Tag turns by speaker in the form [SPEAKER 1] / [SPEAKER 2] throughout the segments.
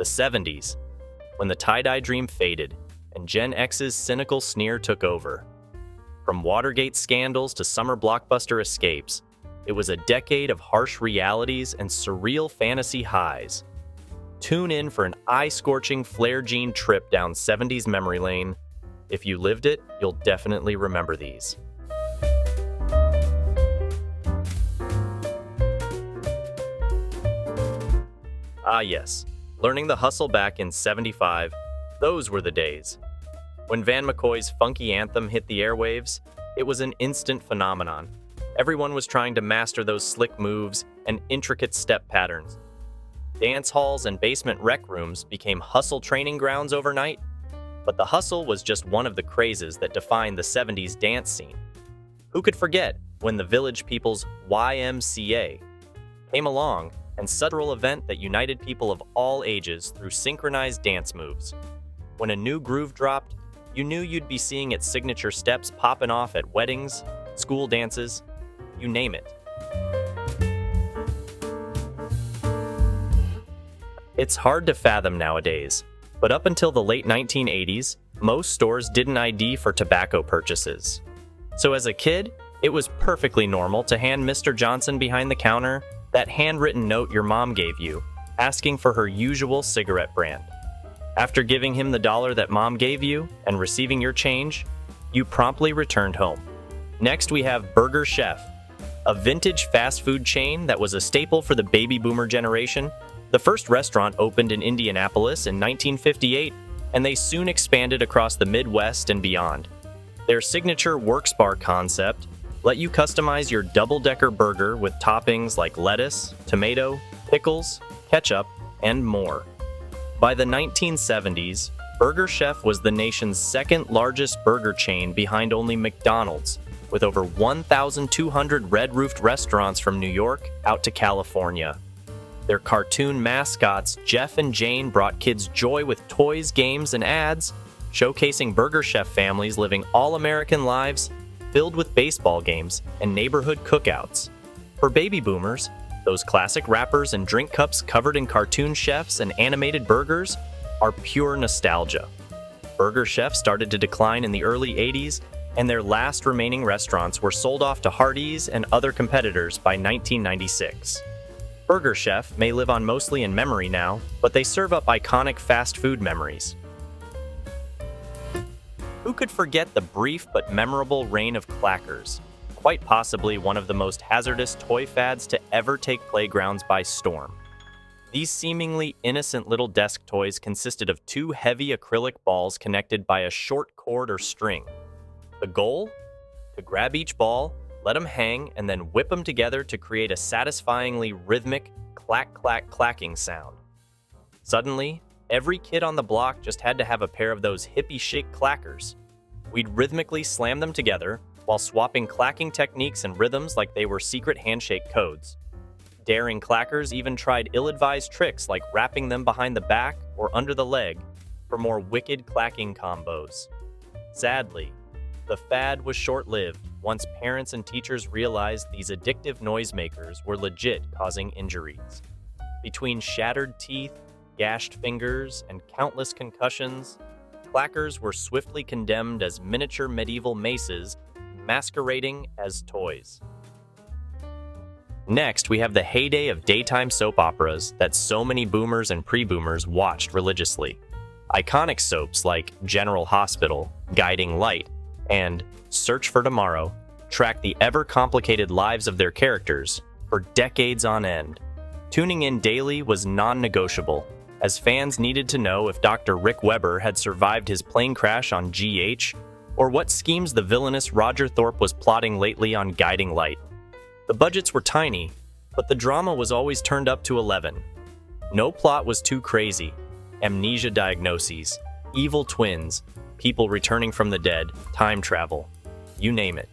[SPEAKER 1] The 70s, when the tie-dye dream faded and Gen X's cynical sneer took over. From Watergate scandals to summer blockbuster escapes, it was a decade of harsh realities and surreal fantasy highs. Tune in for an eye-scorching flare-gene trip down 70s memory lane. If you lived it, you'll definitely remember these. Ah yes, learning the hustle back in '75, those were the days. When Van McCoy's funky anthem hit the airwaves, it was an instant phenomenon. Everyone was trying to master those slick moves and intricate step patterns. Dance halls and basement rec rooms became hustle training grounds overnight, but the hustle was just one of the crazes that defined the '70s dance scene. Who could forget when the Village People's YMCA came along and subtle event that united people of all ages through synchronized dance moves. When a new groove dropped, you knew you'd be seeing its signature steps popping off at weddings, school dances, you name it. It's hard to fathom nowadays, but up until the late 1980s, most stores didn't ID for tobacco purchases. So as a kid, it was perfectly normal to hand Mr. Johnson behind the counter that handwritten note your mom gave you, asking for her usual cigarette brand. After giving him the dollar that mom gave you and receiving your change, you promptly returned home. Next, we have Burger Chef, a vintage fast food chain that was a staple for the baby boomer generation. The first restaurant opened in Indianapolis in 1958, and they soon expanded across the Midwest and beyond. Their signature Works Bar concept let you customize your double-decker burger with toppings like lettuce, tomato, pickles, ketchup, and more. By the 1970s, Burger Chef was the nation's second largest burger chain behind only McDonald's, with over 1,200 red-roofed restaurants from New York out to California. Their cartoon mascots, Jeff and Jane, brought kids joy with toys, games, and ads, showcasing Burger Chef families living all-American lives filled with baseball games and neighborhood cookouts. For baby boomers, those classic wrappers and drink cups covered in cartoon chefs and animated burgers are pure nostalgia. Burger Chef started to decline in the early 80s, and their last remaining restaurants were sold off to Hardee's and other competitors by 1996. Burger Chef may live on mostly in memory now, but they serve up iconic fast food memories. Who could forget the brief but memorable reign of clackers? Quite possibly one of the most hazardous toy fads to ever take playgrounds by storm. These seemingly innocent little desk toys consisted of two heavy acrylic balls connected by a short cord or string. The goal? To grab each ball, let them hang, and then whip them together to create a satisfyingly rhythmic clack-clack-clacking sound. Suddenly, every kid on the block just had to have a pair of those hippie-chic clackers. We'd rhythmically slam them together while swapping clacking techniques and rhythms like they were secret handshake codes. Daring clackers even tried ill-advised tricks like wrapping them behind the back or under the leg for more wicked clacking combos. Sadly, the fad was short-lived once parents and teachers realized these addictive noisemakers were legit causing injuries. Between shattered teeth, gashed fingers, and countless concussions, clackers were swiftly condemned as miniature medieval maces masquerading as toys. Next, we have the heyday of daytime soap operas that so many boomers and pre-boomers watched religiously. Iconic soaps like General Hospital, Guiding Light, and Search for Tomorrow tracked the ever-complicated lives of their characters for decades on end. Tuning in daily was non-negotiable, as fans needed to know if Dr. Rick Weber had survived his plane crash on GH, or what schemes the villainous Roger Thorpe was plotting lately on Guiding Light. The budgets were tiny, but the drama was always turned up to 11. No plot was too crazy. Amnesia diagnoses, evil twins, people returning from the dead, time travel, you name it.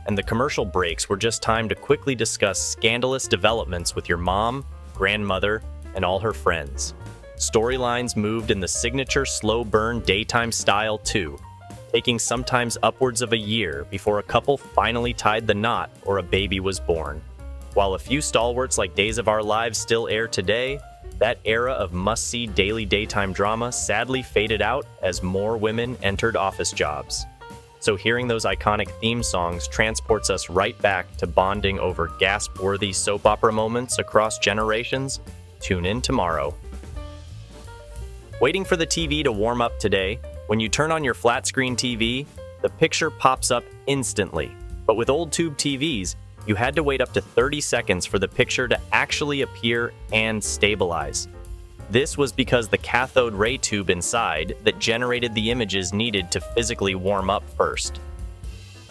[SPEAKER 1] And the commercial breaks were just time to quickly discuss scandalous developments with your mom, grandmother, and all her friends. Storylines moved in the signature slow burn daytime style too, taking sometimes upwards of a year before a couple finally tied the knot or a baby was born. While a few stalwarts like Days of Our Lives still air today, That era of must-see daily daytime drama sadly faded out as more women entered office jobs. So hearing those iconic theme songs transports us right back to bonding over gasp-worthy soap opera moments across generations. Tune in tomorrow. Waiting for the TV to warm up today? When you turn on your flat-screen TV, the picture pops up instantly. But with old tube TVs, you had to wait up to 30 seconds for the picture to actually appear and stabilize. This was because the cathode ray tube inside that generated the images needed to physically warm up first.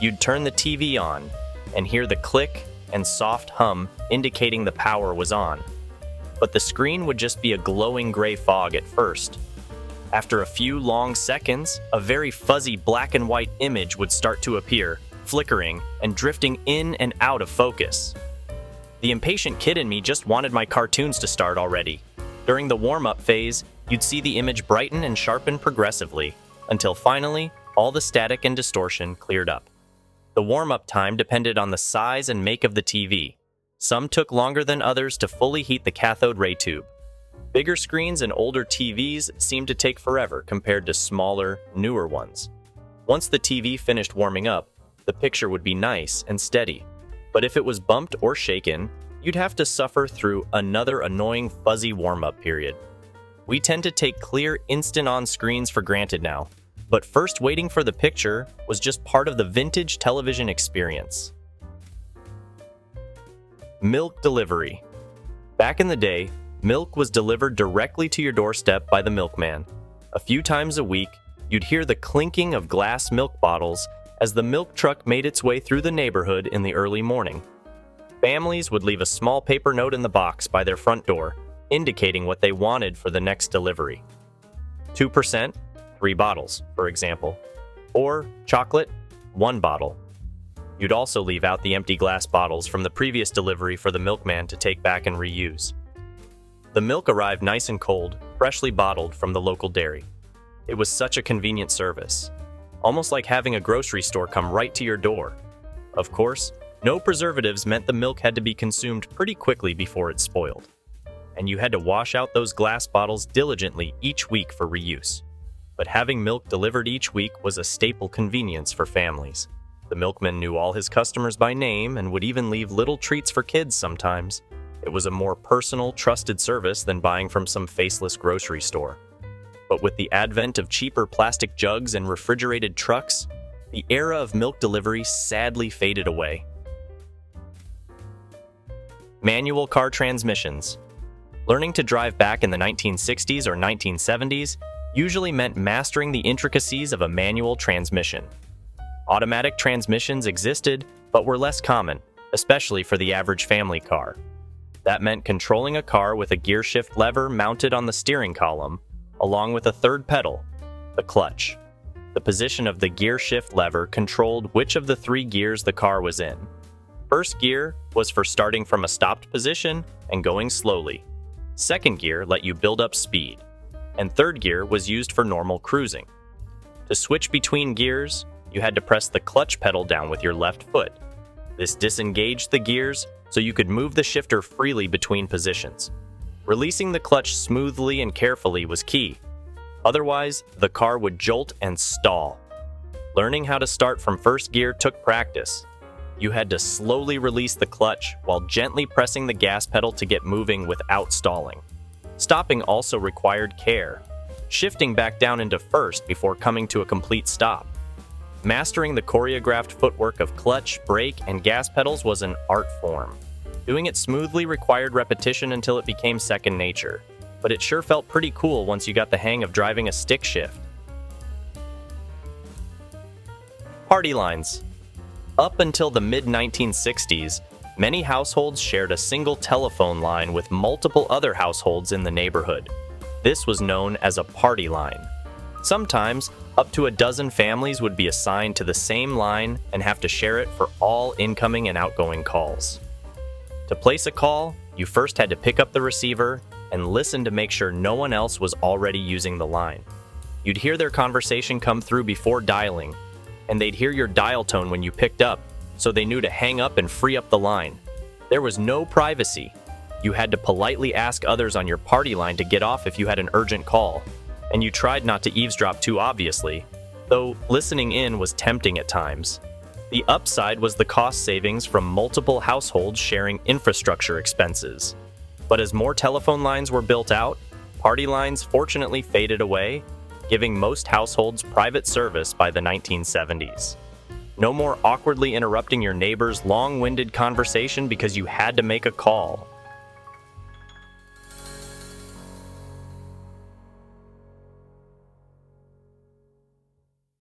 [SPEAKER 1] You'd turn the TV on and hear the click and soft hum indicating the power was on. But the screen would just be a glowing gray fog at first. After a few long seconds, a very fuzzy black and white image would start to appear, flickering and drifting in and out of focus. The impatient kid in me just wanted my cartoons to start already. During the warm-up phase, you'd see the image brighten and sharpen progressively, until finally, all the static and distortion cleared up. The warm-up time depended on the size and make of the TV. Some took longer than others to fully heat the cathode ray tube. Bigger screens and older TVs seemed to take forever compared to smaller, newer ones. Once the TV finished warming up, the picture would be nice and steady. But if it was bumped or shaken, you'd have to suffer through another annoying fuzzy warm-up period. We tend to take clear instant-on screens for granted now, but first waiting for the picture was just part of the vintage television experience. Milk delivery. Back in the day, milk was delivered directly to your doorstep by the milkman. A few times a week, you'd hear the clinking of glass milk bottles as the milk truck made its way through the neighborhood in the early morning. Families would leave a small paper note in the box by their front door, indicating what they wanted for the next delivery. 2%, 3 bottles, for example. Or chocolate, 1 bottle. You'd also leave out the empty glass bottles from the previous delivery for the milkman to take back and reuse. The milk arrived nice and cold, freshly bottled from the local dairy. It was such a convenient service, almost like having a grocery store come right to your door. Of course, no preservatives meant the milk had to be consumed pretty quickly before it spoiled. And you had to wash out those glass bottles diligently each week for reuse. But having milk delivered each week was a staple convenience for families. The milkman knew all his customers by name and would even leave little treats for kids sometimes. It was a more personal, trusted service than buying from some faceless grocery store. But with the advent of cheaper plastic jugs and refrigerated trucks, the era of milk delivery sadly faded away. Manual car transmissions. Learning to drive back in the 1960s or 1970s usually meant mastering the intricacies of a manual transmission. Automatic transmissions existed, but were less common, especially for the average family car. That meant controlling a car with a gear shift lever mounted on the steering column, along with a third pedal, the clutch. The position of the gear shift lever controlled which of the 3 gears the car was in. First gear was for starting from a stopped position and going slowly. Second gear let you build up speed. And third gear was used for normal cruising. To switch between gears, you had to press the clutch pedal down with your left foot. This disengaged the gears so you could move the shifter freely between positions. Releasing the clutch smoothly and carefully was key. Otherwise, the car would jolt and stall. Learning how to start from first gear took practice. You had to slowly release the clutch while gently pressing the gas pedal to get moving without stalling. Stopping also required care, shifting back down into first before coming to a complete stop. Mastering the choreographed footwork of clutch, brake, and gas pedals was an art form. Doing it smoothly required repetition until it became second nature, but it sure felt pretty cool once you got the hang of driving a stick shift. Party lines. Up until the mid-1960s, many households shared a single telephone line with multiple other households in the neighborhood. This was known as a party line. Sometimes, up to a dozen families would be assigned to the same line and have to share it for all incoming and outgoing calls. To place a call, you first had to pick up the receiver and listen to make sure no one else was already using the line. You'd hear their conversation come through before dialing, and they'd hear your dial tone when you picked up, so they knew to hang up and free up the line. There was no privacy. You had to politely ask others on your party line to get off if you had an urgent call, and you tried not to eavesdrop too obviously, though listening in was tempting at times. The upside was the cost savings from multiple households sharing infrastructure expenses. But as more telephone lines were built out, party lines fortunately faded away, giving most households private service by the 1970s. No more awkwardly interrupting your neighbor's long-winded conversation because you had to make a call.